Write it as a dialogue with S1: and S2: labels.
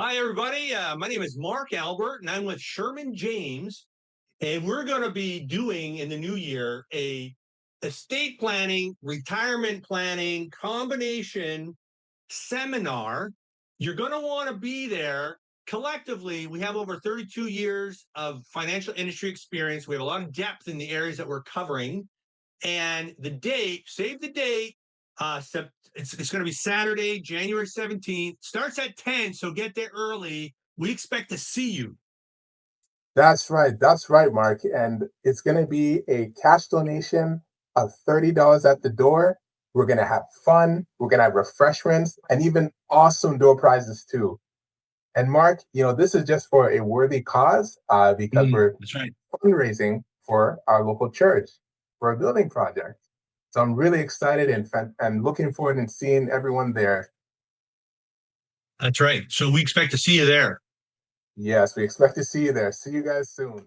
S1: Hi, everybody. My name is Mark Albert, and I'm with Sherman James, and we're going to be doing in the new year a estate planning, retirement planning combination seminar. You're going to want to be there. Collectively, we have over 32 years of financial industry experience. We have a lot of depth in the areas that we're covering. And the date, save the date. It's going to be Saturday, January 17th. Starts at 10, so get there early. We expect to see you.
S2: That's right. That's right, Mark. And it's going to be a cash donation of $30 at the door. We're going to have fun. We're going to have refreshments and even awesome door prizes too. And Mark, this is just for a worthy cause because we're
S1: That's right.
S2: fundraising for our local church for a building project. So I'm really excited and looking forward and seeing everyone there.
S1: That's right. So we expect to see you there.
S2: Yes, we expect to see you there. See you guys soon.